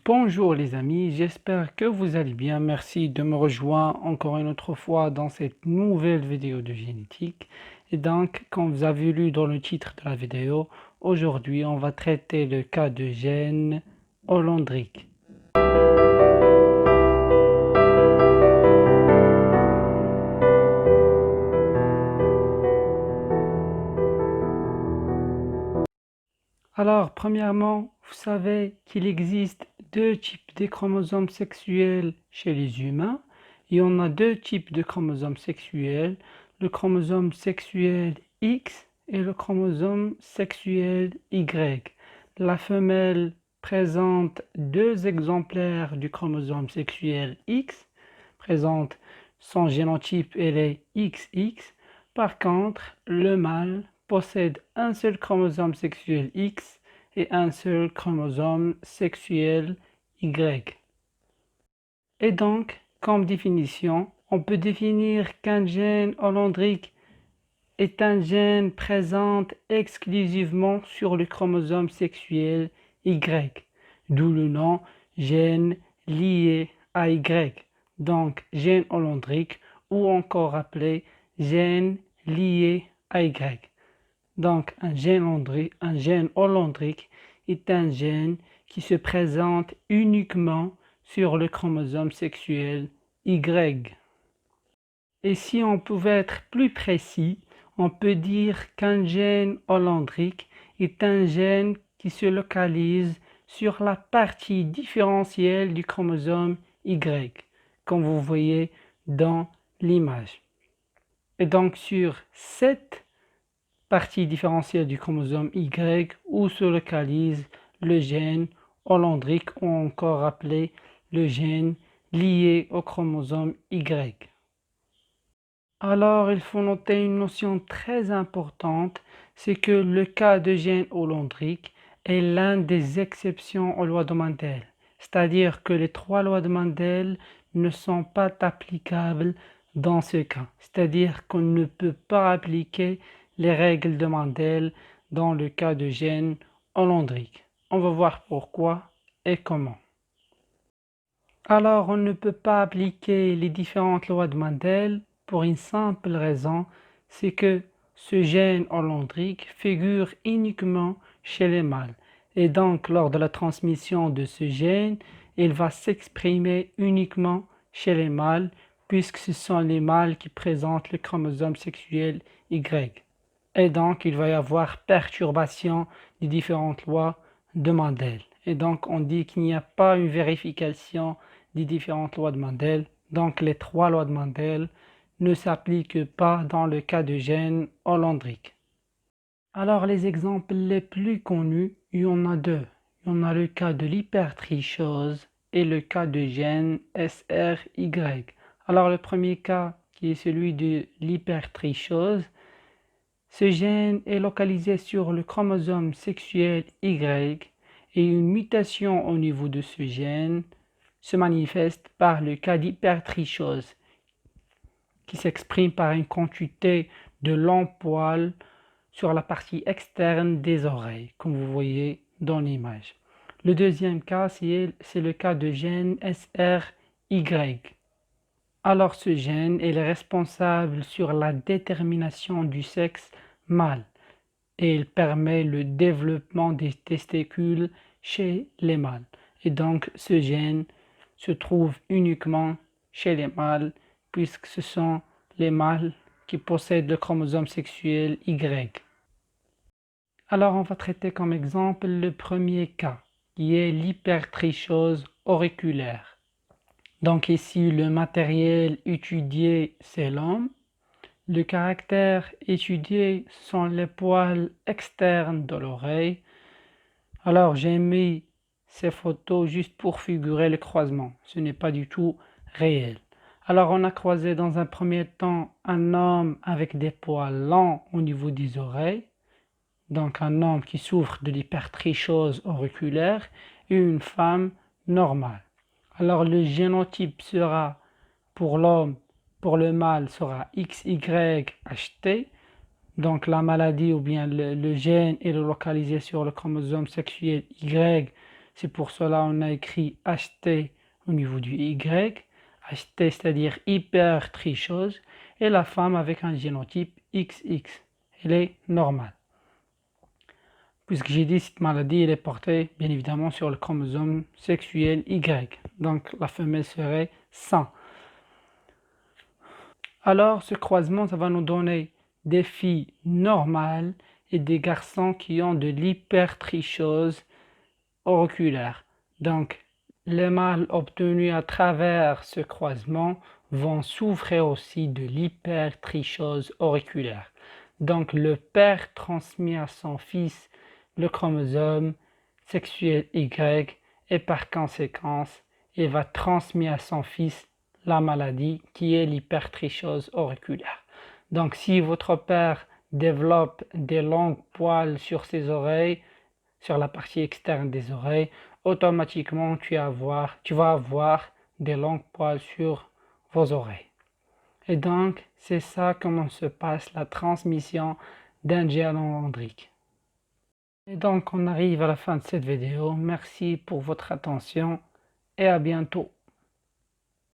Bonjour les amis, j'espère que vous allez bien. Merci de me rejoindre encore une autre fois dans cette nouvelle vidéo de génétique. Et donc, comme vous avez lu dans le titre de la vidéo, aujourd'hui on va traiter le cas de gène hollandrique. Alors, premièrement, vous savez qu'il existe deux types de chromosomes sexuels chez les humains. Il y en a deux types de chromosomes sexuels, le chromosome sexuel X et le chromosome sexuel Y. La femelle présente deux exemplaires du chromosome sexuel X, présente son génotype elle est XX. Par contre, le mâle possède un seul chromosome sexuel X et un seul chromosome sexuel Y. Et donc, comme définition, on peut définir qu'un gène hollandrique est un gène présent exclusivement sur le chromosome sexuel Y, d'où le nom gène lié à Y. Donc, gène hollandrique ou encore appelé gène lié à Y. Donc, un gène hollandrique est un gène qui se présente uniquement sur le chromosome sexuel Y. Et si on pouvait être plus précis, on peut dire qu'un gène hollandrique est un gène qui se localise sur la partie différentielle du chromosome Y, comme vous voyez dans l'image. Et donc sur cette partie différentielle du chromosome Y où se localise le gène hollandrique ou encore appelé le gène lié au chromosome Y. Alors, il faut noter une notion très importante, c'est que le cas de gène hollandrique est l'une des exceptions aux lois de Mendel. C'est-à-dire que les trois lois de Mendel ne sont pas applicables dans ce cas. C'est-à-dire qu'on ne peut pas appliquer les règles de Mendel dans le cas de gène hollandrique. On va voir pourquoi et comment. Alors, on ne peut pas appliquer les différentes lois de Mendel pour une simple raison, c'est que ce gène hollandrique figure uniquement chez les mâles. Et donc, lors de la transmission de ce gène, il va s'exprimer uniquement chez les mâles, puisque ce sont les mâles qui présentent le chromosome sexuel Y. Et donc, il va y avoir perturbation des différentes lois de Mendel. Et donc, on dit qu'il n'y a pas une vérification des différentes lois de Mendel. Donc, les trois lois de Mendel ne s'appliquent pas dans le cas de gène hollandrique. Alors, les exemples les plus connus, il y en a deux. Il y en a le cas de l'hypertrichose et le cas de gène SRY. Alors, le premier cas, qui est celui de l'hypertrichose, ce gène est localisé sur le chromosome sexuel Y et une mutation au niveau de ce gène se manifeste par le cas d'hypertrichose qui s'exprime par une quantité de longs poils sur la partie externe des oreilles, comme vous voyez dans l'image. Le deuxième cas, c'est le cas de gène SRY. Alors ce gène est responsable sur la détermination du sexe mâle et il permet le développement des testicules chez les mâles. Et donc ce gène se trouve uniquement chez les mâles puisque ce sont les mâles qui possèdent le chromosome sexuel Y. Alors on va traiter comme exemple le premier cas qui est l'hypertrichose auriculaire. Donc ici, le matériel étudié, c'est l'homme. Le caractère étudié sont les poils externes de l'oreille. Alors, j'ai mis ces photos juste pour figurer le croisement. Ce n'est pas du tout réel. Alors, on a croisé dans un premier temps un homme avec des poils longs au niveau des oreilles. Donc, un homme qui souffre de l'hypertrichose auriculaire et une femme normale. Alors le génotype sera pour l'homme, pour le mâle sera XYHT. Donc la maladie ou bien le gène est localisé sur le chromosome sexuel Y, C'est pour cela qu'on a écrit HT au niveau du Y. HT, c'est-à-dire hypertrichose, et la femme avec un génotype XX. Elle est normale. Puisque j'ai dit cette maladie, elle est portée bien évidemment sur le chromosome sexuel Y. Donc la femelle serait 100. Alors ce croisement, ça va nous donner des filles normales et des garçons qui ont de l'hypertrichose auriculaire. Donc les mâles obtenus à travers ce croisement vont souffrir aussi de l'hypertrichose auriculaire. Donc le père transmet à son fils le chromosome sexuel Y et par conséquence, il va transmettre à son fils la maladie qui est l'hypertrichose auriculaire. Donc si votre père développe des longs poils sur ses oreilles, sur la partie externe des oreilles, automatiquement tu vas avoir des longs poils sur vos oreilles. Et donc, c'est ça comment se passe la transmission d'un gène engendrique. Et donc, on arrive à la fin de cette vidéo. Merci pour votre attention et à bientôt.